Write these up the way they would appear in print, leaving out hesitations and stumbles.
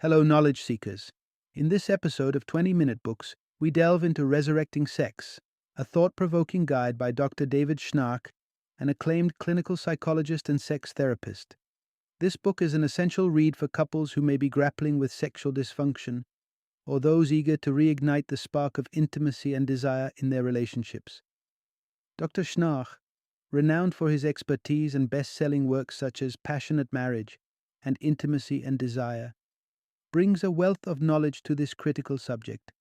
Hello, knowledge seekers. In this episode of 20-Minute Books, we delve into Resurrecting Sex, a thought provoking guide by Dr. David Schnarch, an acclaimed clinical psychologist and sex therapist. This book is an essential read for couples who may be grappling with sexual dysfunction or those eager to reignite the spark of intimacy and desire in their relationships. Dr. Schnarch, renowned for his expertise and best selling works such as Passionate Marriage and Intimacy and Desire, brings a wealth of knowledge to this critical subject.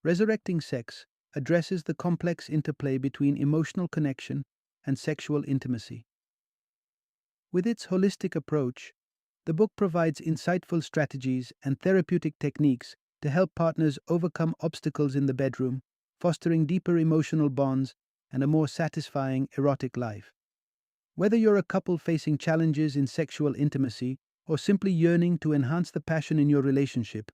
Resurrecting Sex addresses the complex interplay between emotional connection and sexual intimacy. With its holistic approach, the book provides insightful strategies and therapeutic techniques to help partners overcome obstacles in the bedroom, fostering deeper emotional bonds and a more satisfying erotic life. Whether you're a couple facing challenges in sexual intimacy or simply yearning to enhance the passion in your relationship,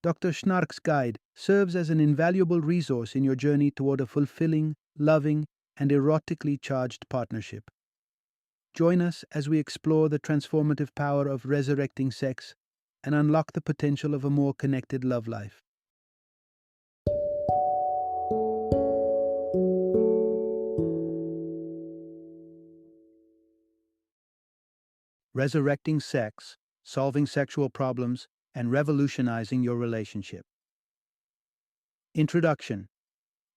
Dr. Schnarch's guide serves as an invaluable resource in your journey toward a fulfilling, loving, and erotically charged partnership. Join us as we explore the transformative power of resurrecting sex and unlock the potential of a more connected love life. Resurrecting Sex, Solving Sexual Problems, and Revolutionizing Your Relationship. Introduction.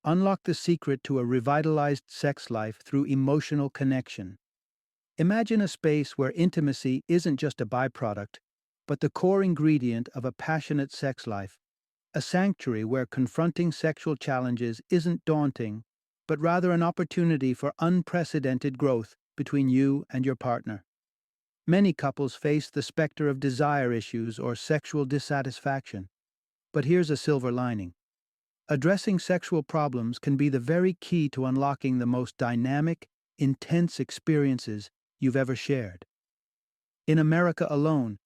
Unlock the secret to a revitalized sex life through emotional connection. Imagine a space where intimacy isn't just a byproduct, but the core ingredient of a passionate sex life, a sanctuary where confronting sexual challenges isn't daunting, but rather an opportunity for unprecedented growth between you and your partner. Many couples face the specter of desire issues or sexual dissatisfaction, but here's a silver lining. Addressing sexual problems can be the very key to unlocking the most dynamic, intense experiences you've ever shared. In America alone,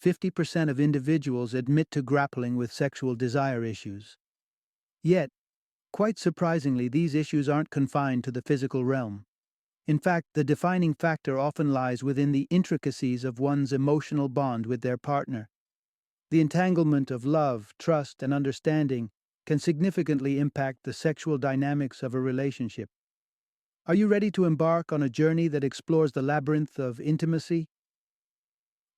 50% of individuals admit to grappling with sexual desire issues. Yet, quite surprisingly, these issues aren't confined to the physical realm. In fact, the defining factor often lies within the intricacies of one's emotional bond with their partner. The entanglement of love, trust, and understanding can significantly impact the sexual dynamics of a relationship. Are you ready to embark on a journey that explores the labyrinth of intimacy?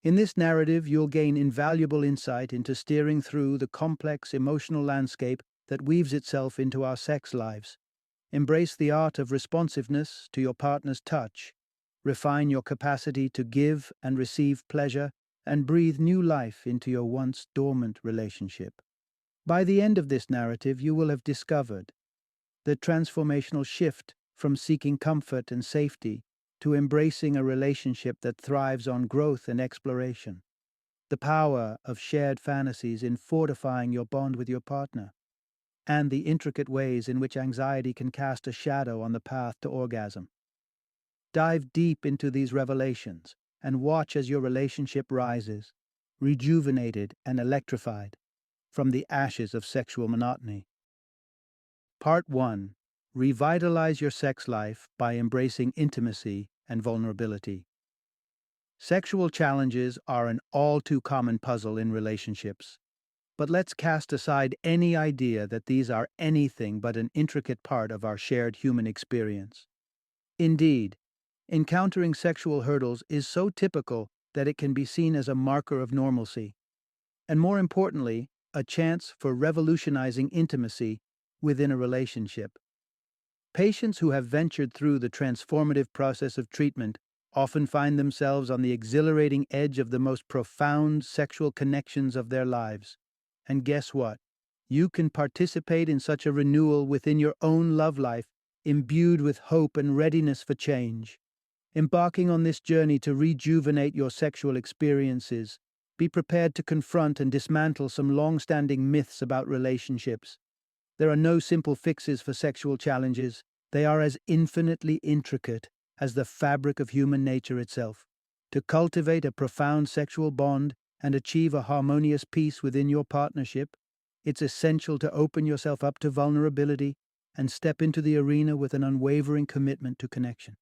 In this narrative, you'll gain invaluable insight into steering through the complex emotional landscape that weaves itself into our sex lives. Embrace the art of responsiveness to your partner's touch, refine your capacity to give and receive pleasure, and breathe new life into your once dormant relationship. By the end of this narrative, you will have discovered the transformational shift from seeking comfort and safety to embracing a relationship that thrives on growth and exploration, the power of shared fantasies in fortifying your bond with your partner, and the intricate ways in which anxiety can cast a shadow on the path to orgasm. Dive deep into these revelations and watch as your relationship rises, rejuvenated and electrified, from the ashes of sexual monotony. Part 1. Revitalize your sex life by embracing intimacy and vulnerability. Sexual challenges are an all too common puzzle in relationships. But let's cast aside any idea that these are anything but an intricate part of our shared human experience. Indeed, encountering sexual hurdles is so typical that it can be seen as a marker of normalcy, and more importantly, a chance for revolutionizing intimacy within a relationship. Patients who have ventured through the transformative process of treatment often find themselves on the exhilarating edge of the most profound sexual connections of their lives. And guess what? You can participate in such a renewal within your own love life, imbued with hope and readiness for change. Embarking on this journey to rejuvenate your sexual experiences, be prepared to confront and dismantle some long-standing myths about relationships. There are no simple fixes for sexual challenges. They are as infinitely intricate as the fabric of human nature itself. To cultivate a profound sexual bond and achieve a harmonious peace within your partnership, it's essential to open yourself up to vulnerability and step into the arena with an unwavering commitment to connection.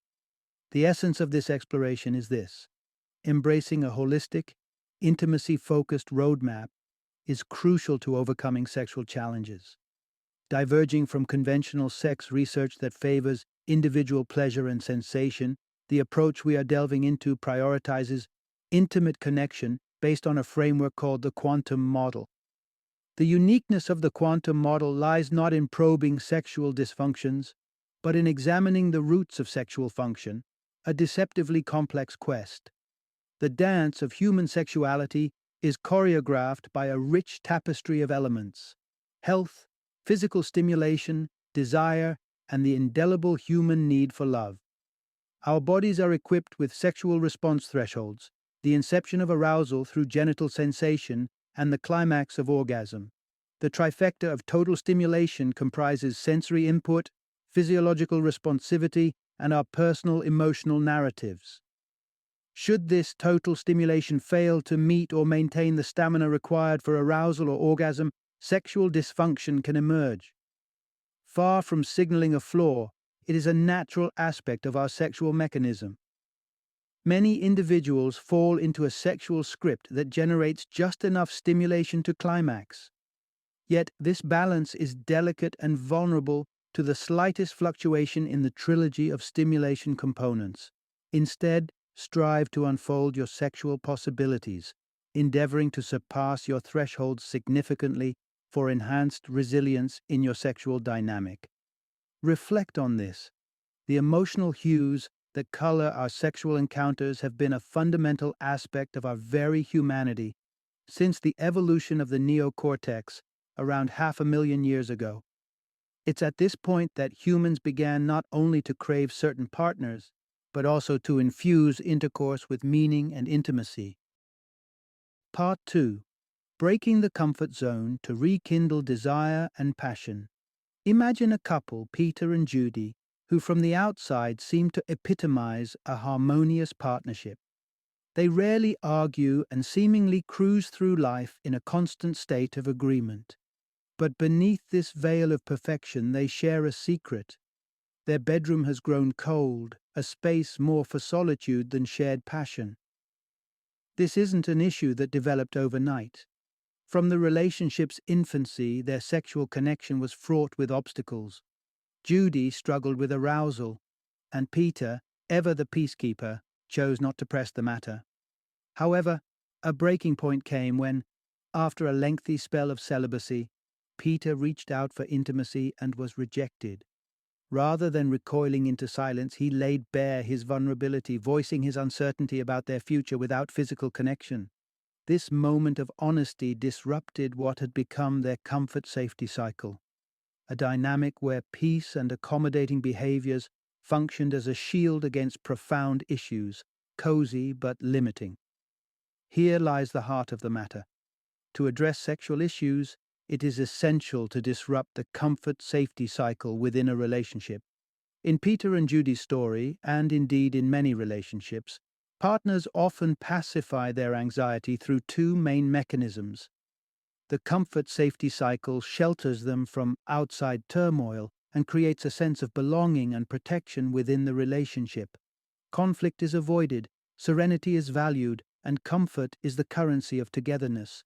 The essence of this exploration is this: embracing a holistic, intimacy-focused roadmap is crucial to overcoming sexual challenges. Diverging from conventional sex research that favors individual pleasure and sensation, the approach we are delving into prioritizes intimate connection based on a framework called the quantum model. The uniqueness of the quantum model lies not in probing sexual dysfunctions, but in examining the roots of sexual function, a deceptively complex quest. The dance of human sexuality is choreographed by a rich tapestry of elements: health, physical stimulation, desire, and the indelible human need for love. Our bodies are equipped with sexual response thresholds, the inception of arousal through genital sensation, and the climax of orgasm. The trifecta of total stimulation comprises sensory input, physiological responsivity, and our personal emotional narratives. Should this total stimulation fail to meet or maintain the stamina required for arousal or orgasm, sexual dysfunction can emerge. Far from signaling a flaw, it is a natural aspect of our sexual mechanism. Many individuals fall into a sexual script that generates just enough stimulation to climax. Yet this balance is delicate and vulnerable to the slightest fluctuation in the trilogy of stimulation components. Instead, strive to unfold your sexual possibilities, endeavoring to surpass your thresholds significantly for enhanced resilience in your sexual dynamic. Reflect on this. The emotional hues that color our sexual encounters have been a fundamental aspect of our very humanity since the evolution of the neocortex around 500,000 years ago. It's at this point that humans began not only to crave certain partners, but also to infuse intercourse with meaning and intimacy. Part 2. Breaking the comfort zone to rekindle desire and passion. Imagine a couple, Peter and Judy, who from the outside seem to epitomize a harmonious partnership. They rarely argue and seemingly cruise through life in a constant state of agreement. But beneath this veil of perfection, they share a secret. Their bedroom has grown cold, a space more for solitude than shared passion. This isn't an issue that developed overnight. From the relationship's infancy, their sexual connection was fraught with obstacles. Judy struggled with arousal, and Peter, ever the peacekeeper, chose not to press the matter. However, a breaking point came when, after a lengthy spell of celibacy, Peter reached out for intimacy and was rejected. Rather than recoiling into silence, he laid bare his vulnerability, voicing his uncertainty about their future without physical connection. This moment of honesty disrupted what had become their comfort-safety cycle, a dynamic where peace and accommodating behaviors functioned as a shield against profound issues, cozy but limiting. Here lies the heart of the matter. To address sexual issues, it is essential to disrupt the comfort-safety cycle within a relationship. In Peter and Judy's story, and indeed in many relationships, partners often pacify their anxiety through two main mechanisms. The comfort-safety cycle shelters them from outside turmoil and creates a sense of belonging and protection within the relationship. Conflict is avoided, serenity is valued, and comfort is the currency of togetherness.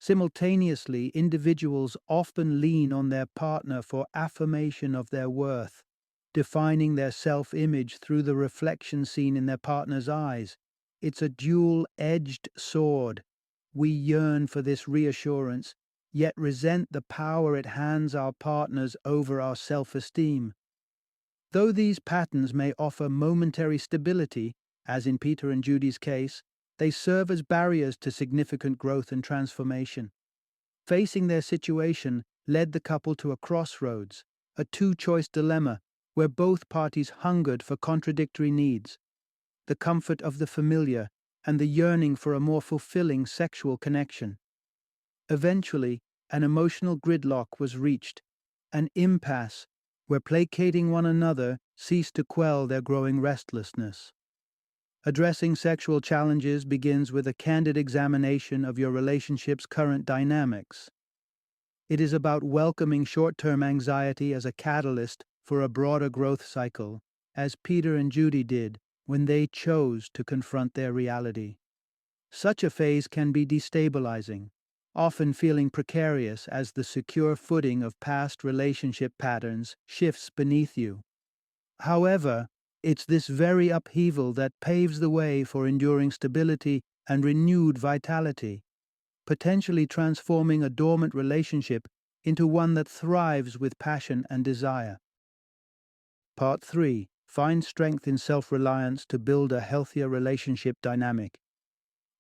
Simultaneously, individuals often lean on their partner for affirmation of their worth, defining their self-image through the reflection seen in their partner's eyes. It's a dual-edged sword. We yearn for this reassurance, yet resent the power it hands our partners over our self-esteem. Though these patterns may offer momentary stability, as in Peter and Judy's case, they serve as barriers to significant growth and transformation. Facing their situation led the couple to a crossroads, a two-choice dilemma where both parties hungered for contradictory needs: the comfort of the familiar and the yearning for a more fulfilling sexual connection. Eventually, an emotional gridlock was reached, an impasse where placating one another ceased to quell their growing restlessness. Addressing sexual challenges begins with a candid examination of your relationship's current dynamics. It is about welcoming short-term anxiety as a catalyst for a broader growth cycle, as Peter and Judy did when they chose to confront their reality. Such a phase can be destabilizing, often feeling precarious as the secure footing of past relationship patterns shifts beneath you. However, it's this very upheaval that paves the way for enduring stability and renewed vitality, potentially transforming a dormant relationship into one that thrives with passion and desire. Part 3. Find strength in self-reliance to build a healthier relationship dynamic.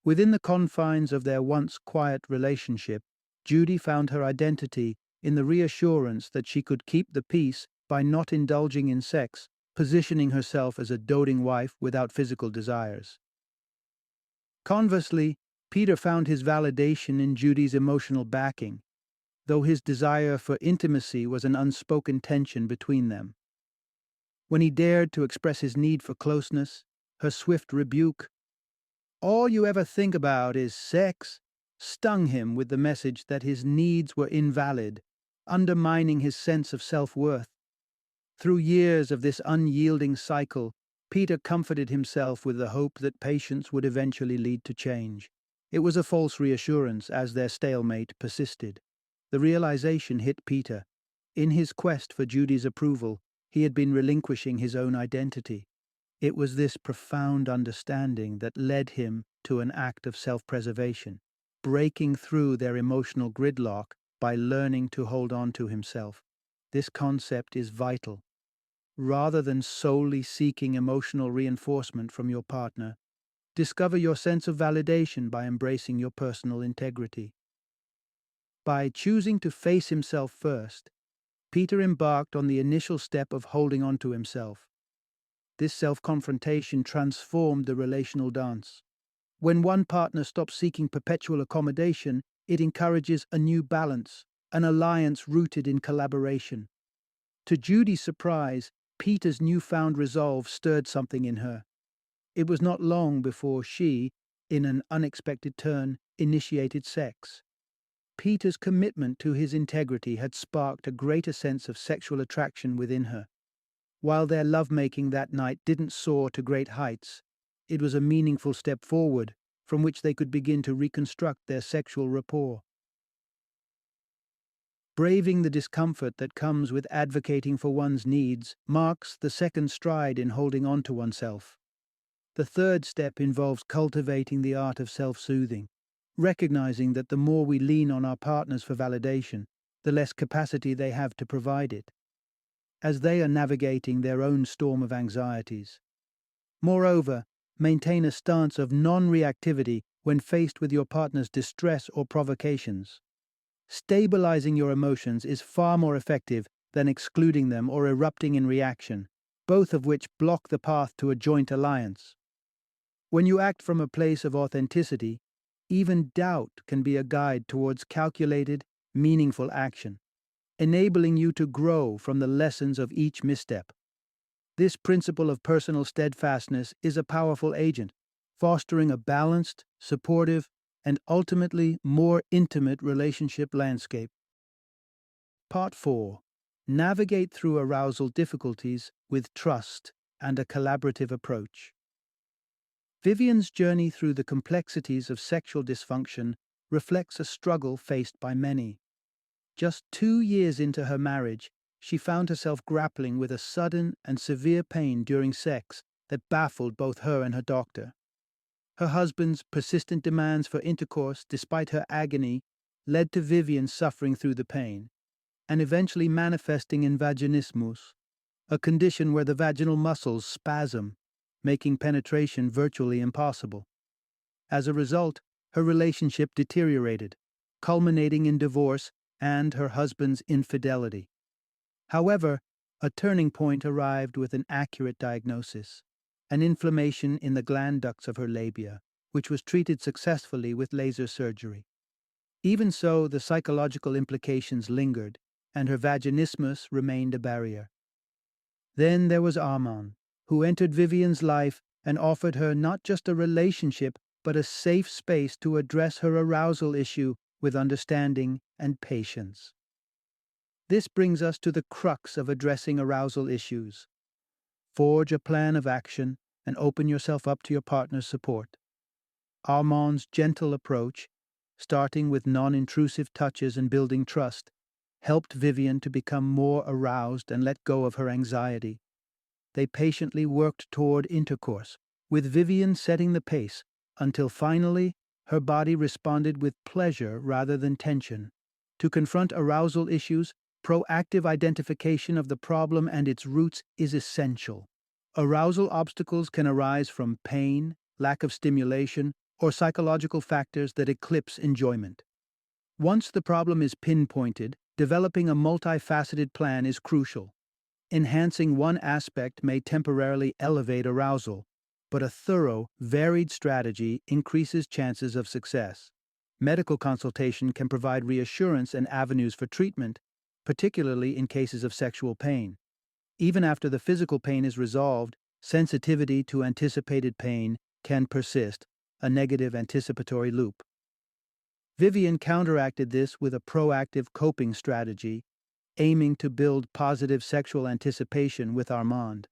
Within the confines of their once quiet relationship, Judy found her identity in the reassurance that she could keep the peace by not indulging in sex, positioning herself as a doting wife without physical desires. Conversely, Peter found his validation in Judy's emotional backing, though his desire for intimacy was an unspoken tension between them. When he dared to express his need for closeness, her swift rebuke, "All you ever think about is sex," stung him with the message that his needs were invalid, undermining his sense of self-worth. Through years of this unyielding cycle, Peter comforted himself with the hope that patience would eventually lead to change. It was a false reassurance as their stalemate persisted. The realization hit Peter. In his quest for Judy's approval, he had been relinquishing his own identity. It was this profound understanding that led him to an act of self-preservation, breaking through their emotional gridlock by learning to hold on to himself. This concept is vital. Rather than solely seeking emotional reinforcement from your partner, discover your sense of validation by embracing your personal integrity. By choosing to face himself first, Peter embarked on the initial step of holding on to himself. This self-confrontation transformed the relational dance. When one partner stops seeking perpetual accommodation, it encourages a new balance, an alliance rooted in collaboration. To Judy's surprise, Peter's newfound resolve stirred something in her. It was not long before she, in an unexpected turn, initiated sex. Peter's commitment to his integrity had sparked a greater sense of sexual attraction within her. While their lovemaking that night didn't soar to great heights, it was a meaningful step forward from which they could begin to reconstruct their sexual rapport. Braving the discomfort that comes with advocating for one's needs marks the second stride in holding on to oneself. The third step involves cultivating the art of self-soothing, recognizing that the more we lean on our partners for validation, the less capacity they have to provide it, as they are navigating their own storm of anxieties. Moreover, maintain a stance of non-reactivity when faced with your partner's distress or provocations. Stabilizing your emotions is far more effective than excluding them or erupting in reaction, both of which block the path to a joint alliance. When you act from a place of authenticity, even doubt can be a guide towards calculated, meaningful action, enabling you to grow from the lessons of each misstep. This principle of personal steadfastness is a powerful agent, fostering a balanced, supportive, and ultimately more intimate relationship landscape. Part 4. Navigate through arousal difficulties with trust and a collaborative approach. Vivian's journey through the complexities of sexual dysfunction reflects a struggle faced by many. Just 2 years into her marriage, she found herself grappling with a sudden and severe pain during sex that baffled both her and her doctor. Her husband's persistent demands for intercourse, despite her agony, led to Vivian suffering through the pain, and eventually manifesting in vaginismus, a condition where the vaginal muscles spasm, making penetration virtually impossible. As a result, her relationship deteriorated, culminating in divorce and her husband's infidelity. However, a turning point arrived with an accurate diagnosis: an inflammation in the gland ducts of her labia, which was treated successfully with laser surgery. Even so, the psychological implications lingered, and her vaginismus remained a barrier. Then there was Armand, who entered Vivian's life and offered her not just a relationship, but a safe space to address her arousal issue with understanding and patience. This brings us to the crux of addressing arousal issues. Forge a plan of action and open yourself up to your partner's support. Armand's gentle approach, starting with non-intrusive touches and building trust, helped Vivian to become more aroused and let go of her anxiety. They patiently worked toward intercourse, with Vivian setting the pace, until finally her body responded with pleasure rather than tension. To confront arousal issues, proactive identification of the problem and its roots is essential. Arousal obstacles can arise from pain, lack of stimulation, or psychological factors that eclipse enjoyment. Once the problem is pinpointed, developing a multifaceted plan is crucial. Enhancing one aspect may temporarily elevate arousal, but a thorough, varied strategy increases chances of success. Medical consultation can provide reassurance and avenues for treatment, particularly in cases of sexual pain. Even after the physical pain is resolved, sensitivity to anticipated pain can persist, a negative anticipatory loop. Vivian counteracted this with a proactive coping strategy, aiming to build positive sexual anticipation with Armand.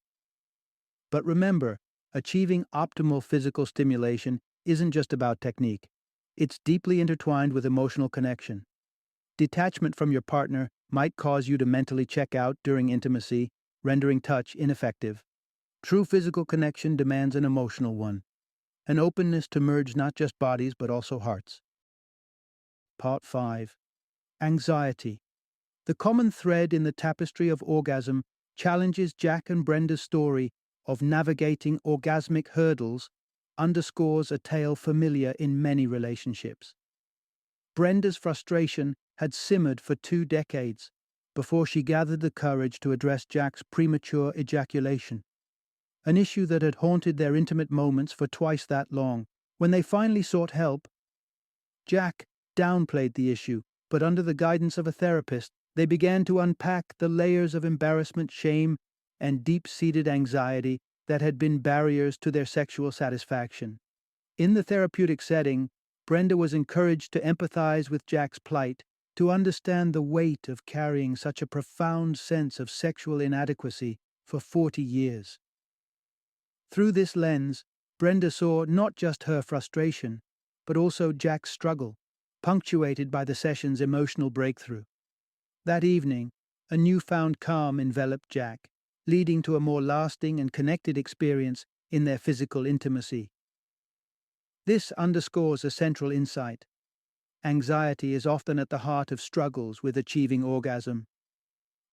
But remember, achieving optimal physical stimulation isn't just about technique. It's deeply intertwined with emotional connection. Detachment from your partner might cause you to mentally check out during intimacy, rendering touch ineffective. True physical connection demands an emotional one, an openness to merge not just bodies but also hearts. Part 5. Anxiety. The common thread in the tapestry of orgasm challenges Jack and Brenda's story of navigating orgasmic hurdles, underscores a tale familiar in many relationships. Brenda's frustration had simmered for 2 decades before she gathered the courage to address Jack's premature ejaculation, an issue that had haunted their intimate moments for twice that long. When they finally sought help, Jack downplayed the issue, but under the guidance of a therapist, they began to unpack the layers of embarrassment, shame, and deep-seated anxiety that had been barriers to their sexual satisfaction. In the therapeutic setting, Brenda was encouraged to empathize with Jack's plight, to understand the weight of carrying such a profound sense of sexual inadequacy for 40 years. Through this lens, Brenda saw not just her frustration, but also Jack's struggle, punctuated by the session's emotional breakthrough. That evening, a newfound calm enveloped Jack, leading to a more lasting and connected experience in their physical intimacy. This underscores a central insight. Anxiety is often at the heart of struggles with achieving orgasm.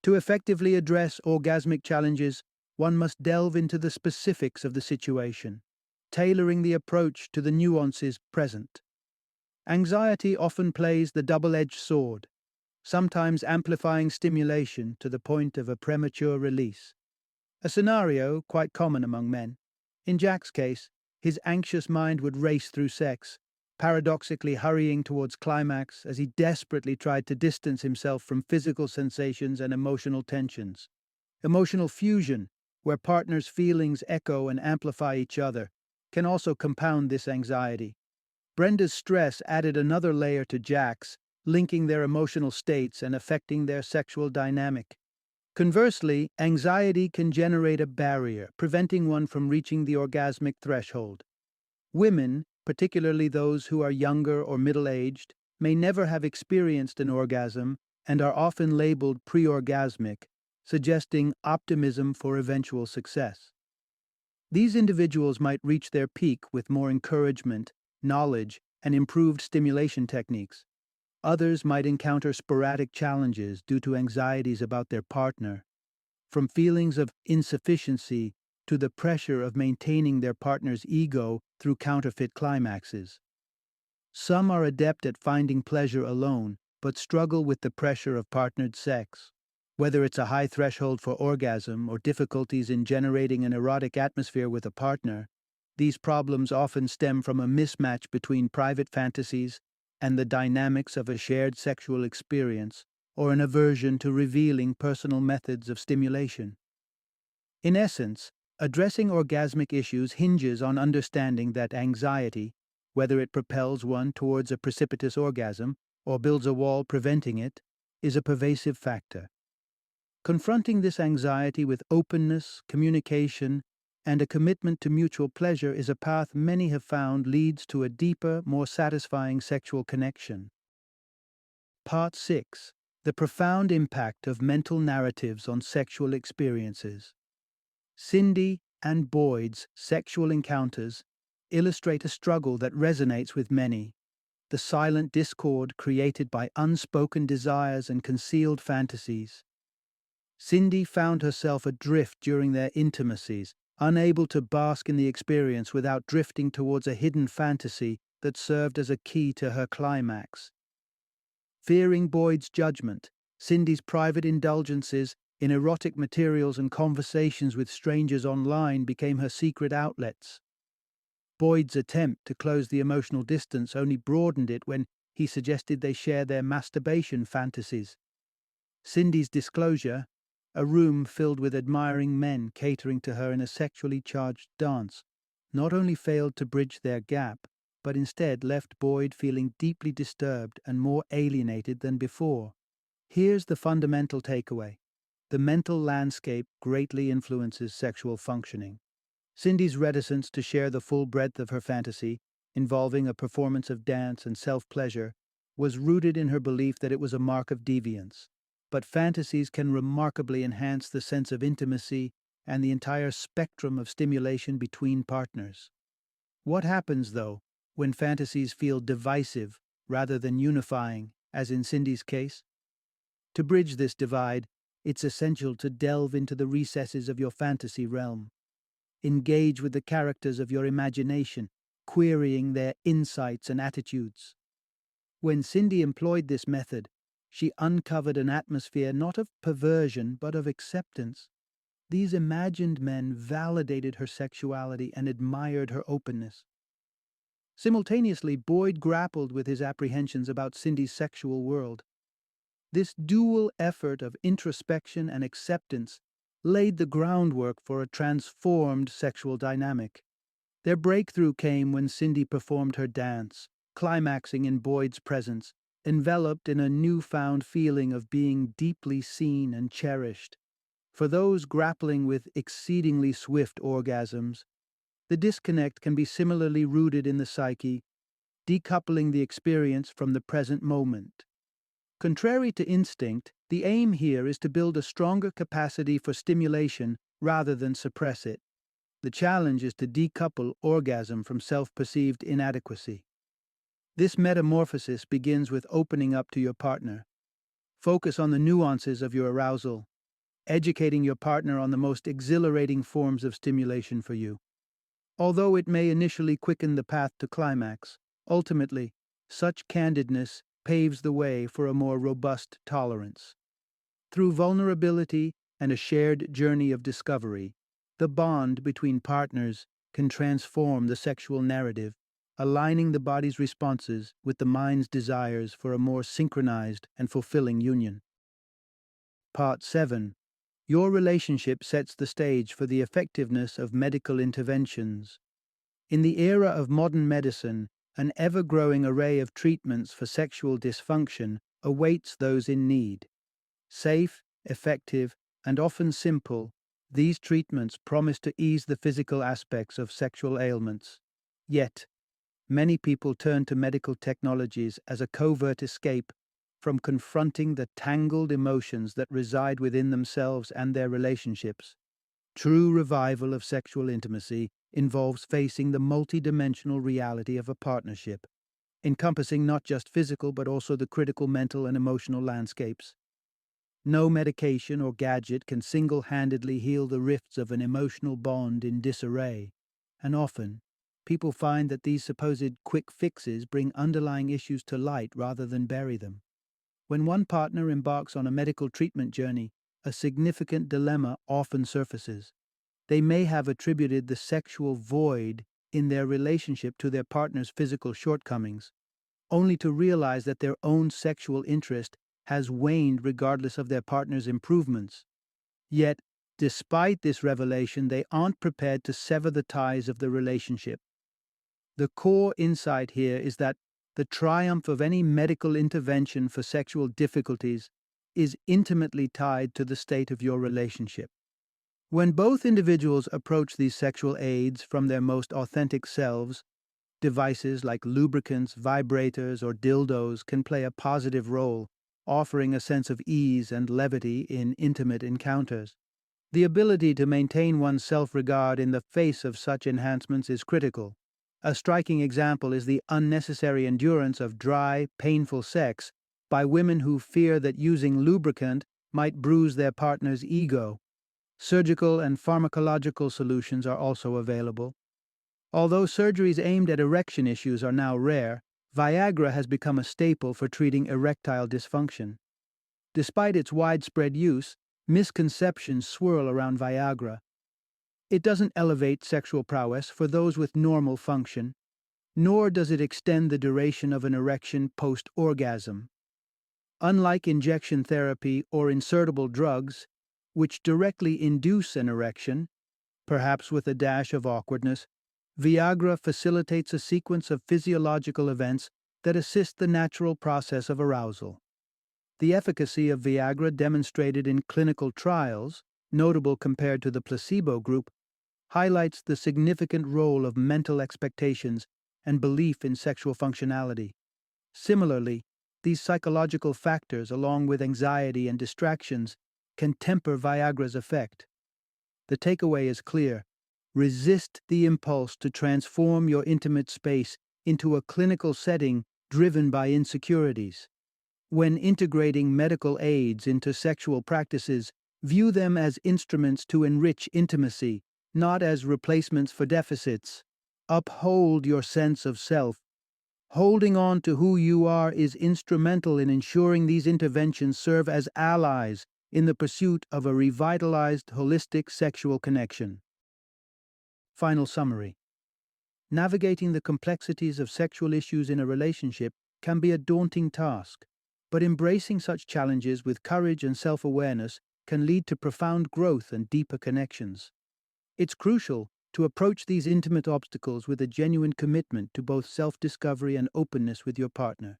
To effectively address orgasmic challenges, one must delve into the specifics of the situation, tailoring the approach to the nuances present. Anxiety often plays the double-edged sword, sometimes amplifying stimulation to the point of a premature release. A scenario quite common among men. In Jack's case, his anxious mind would race through sex, paradoxically hurrying towards climax as he desperately tried to distance himself from physical sensations and emotional tensions. Emotional fusion, where partners' feelings echo and amplify each other, can also compound this anxiety. Brenda's stress added another layer to Jack's, linking their emotional states and affecting their sexual dynamic. Conversely, anxiety can generate a barrier, preventing one from reaching the orgasmic threshold. Women, particularly those who are younger or middle-aged, may never have experienced an orgasm and are often labeled pre-orgasmic, suggesting optimism for eventual success. These individuals might reach their peak with more encouragement, knowledge, and improved stimulation techniques. Others might encounter sporadic challenges due to anxieties about their partner, from feelings of insufficiency to the pressure of maintaining their partner's ego through counterfeit climaxes. Some are adept at finding pleasure alone, but struggle with the pressure of partnered sex. Whether it's a high threshold for orgasm or difficulties in generating an erotic atmosphere with a partner, these problems often stem from a mismatch between private fantasies and the dynamics of a shared sexual experience, or an aversion to revealing personal methods of stimulation. In essence, addressing orgasmic issues hinges on understanding that anxiety, whether it propels one towards a precipitous orgasm or builds a wall preventing it, is a pervasive factor. Confronting this anxiety with openness, communication, and a commitment to mutual pleasure is a path many have found leads to a deeper, more satisfying sexual connection. Part 6. The profound impact of mental narratives on sexual experiences. Cindy and Boyd's sexual encounters illustrate a struggle that resonates with many: the silent discord created by unspoken desires and concealed fantasies. Cindy found herself adrift during their intimacies, unable to bask in the experience without drifting towards a hidden fantasy that served as a key to her climax. Fearing Boyd's judgment, Cindy's private indulgences in erotic materials and conversations with strangers online became her secret outlets. Boyd's attempt to close the emotional distance only broadened it when he suggested they share their masturbation fantasies. Cindy's disclosure, a room filled with admiring men catering to her in a sexually charged dance, not only failed to bridge their gap, but instead left Boyd feeling deeply disturbed and more alienated than before. Here's the fundamental takeaway: the mental landscape greatly influences sexual functioning. Cindy's reticence to share the full breadth of her fantasy, involving a performance of dance and self-pleasure, was rooted in her belief that it was a mark of deviance. But fantasies can remarkably enhance the sense of intimacy and the entire spectrum of stimulation between partners. What happens, though, when fantasies feel divisive rather than unifying, as in Cindy's case? To bridge this divide, it's essential to delve into the recesses of your fantasy realm. Engage with the characters of your imagination, querying their insights and attitudes. When Cindy employed this method, she uncovered an atmosphere not of perversion but of acceptance. These imagined men validated her sexuality and admired her openness. Simultaneously, Boyd grappled with his apprehensions about Cindy's sexual world. This dual effort of introspection and acceptance laid the groundwork for a transformed sexual dynamic. Their breakthrough came when Cindy performed her dance, climaxing in Boyd's presence, enveloped in a newfound feeling of being deeply seen and cherished. For those grappling with exceedingly swift orgasms, the disconnect can be similarly rooted in the psyche, decoupling the experience from the present moment. Contrary to instinct, the aim here is to build a stronger capacity for stimulation rather than suppress it. The challenge is to decouple orgasm from self-perceived inadequacy. This metamorphosis begins with opening up to your partner. Focus on the nuances of your arousal, educating your partner on the most exhilarating forms of stimulation for you. Although it may initially quicken the path to climax, ultimately, such candidness paves the way for a more robust tolerance. Through vulnerability and a shared journey of discovery, the bond between partners can transform the sexual narrative, aligning the body's responses with the mind's desires for a more synchronized and fulfilling union. Part 7. Your relationship sets the stage for the effectiveness of medical interventions. In the era of modern medicine, an ever-growing array of treatments for sexual dysfunction awaits those in need. Safe, effective, and often simple, these treatments promise to ease the physical aspects of sexual ailments. Yet, many people turn to medical technologies as a covert escape from confronting the tangled emotions that reside within themselves and their relationships. True revival of sexual intimacy involves facing the multidimensional reality of a partnership, encompassing not just physical but also the critical mental and emotional landscapes. No medication or gadget can single-handedly heal the rifts of an emotional bond in disarray, and often, people find that these supposed quick fixes bring underlying issues to light rather than bury them. When one partner embarks on a medical treatment journey, a significant dilemma often surfaces. They may have attributed the sexual void in their relationship to their partner's physical shortcomings, only to realize that their own sexual interest has waned regardless of their partner's improvements. Yet, despite this revelation, they aren't prepared to sever the ties of the relationship. The core insight here is that the triumph of any medical intervention for sexual difficulties is intimately tied to the state of your relationship. When both individuals approach these sexual aids from their most authentic selves, devices like lubricants, vibrators, or dildos can play a positive role, offering a sense of ease and levity in intimate encounters. The ability to maintain one's self-regard in the face of such enhancements is critical. A striking example is the unnecessary endurance of dry, painful sex by women who fear that using lubricant might bruise their partner's ego. Surgical and pharmacological solutions are also available. Although surgeries aimed at erection issues are now rare, Viagra has become a staple for treating erectile dysfunction. Despite its widespread use, misconceptions swirl around Viagra. It doesn't elevate sexual prowess for those with normal function, nor does it extend the duration of an erection post-orgasm. Unlike injection therapy or insertable drugs, which directly induce an erection, perhaps with a dash of awkwardness, Viagra facilitates a sequence of physiological events that assist the natural process of arousal. The efficacy of Viagra demonstrated in clinical trials, notable compared to the placebo group, highlights the significant role of mental expectations and belief in sexual functionality. Similarly, these psychological factors, along with anxiety and distractions, can temper Viagra's effect. The takeaway is clear. Resist the impulse to transform your intimate space into a clinical setting driven by insecurities. When integrating medical aids into sexual practices, view them as instruments to enrich intimacy, not as replacements for deficits. Uphold your sense of self. Holding on to who you are is instrumental in ensuring these interventions serve as allies in the pursuit of a revitalized, holistic sexual connection. Final summary. Navigating the complexities of sexual issues in a relationship can be a daunting task, but embracing such challenges with courage and self-awareness can lead to profound growth and deeper connections. It's crucial to approach these intimate obstacles with a genuine commitment to both self-discovery and openness with your partner.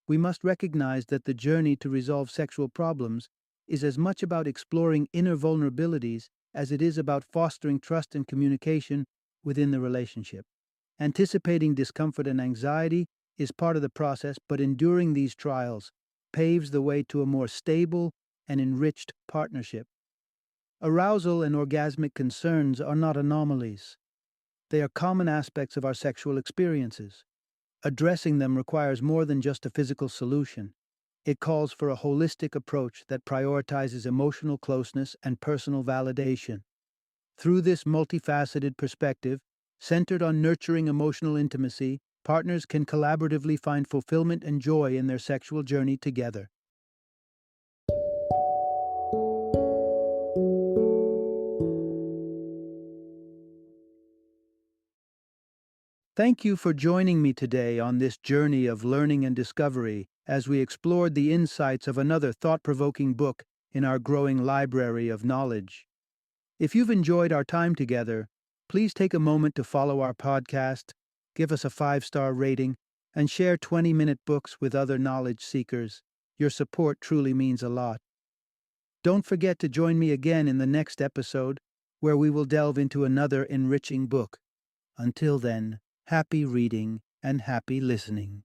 We must recognize that the journey to resolve sexual problems is as much about exploring inner vulnerabilities as it is about fostering trust and communication within the relationship. Anticipating discomfort and anxiety is part of the process, but enduring these trials paves the way to a more stable and enriched partnership. Arousal and orgasmic concerns are not anomalies. They are common aspects of our sexual experiences. Addressing them requires more than just a physical solution. It calls for a holistic approach that prioritizes emotional closeness and personal validation. Through this multifaceted perspective, centered on nurturing emotional intimacy, partners can collaboratively find fulfillment and joy in their sexual journey together. Thank you for joining me today on this journey of learning and discovery as we explored the insights of another thought-provoking book in our growing library of knowledge. If you've enjoyed our time together, please take a moment to follow our podcast, give us a 5-star rating, and share 20-minute books with other knowledge seekers. Your support truly means a lot. Don't forget to join me again in the next episode, where we will delve into another enriching book. Until then, happy reading and happy listening.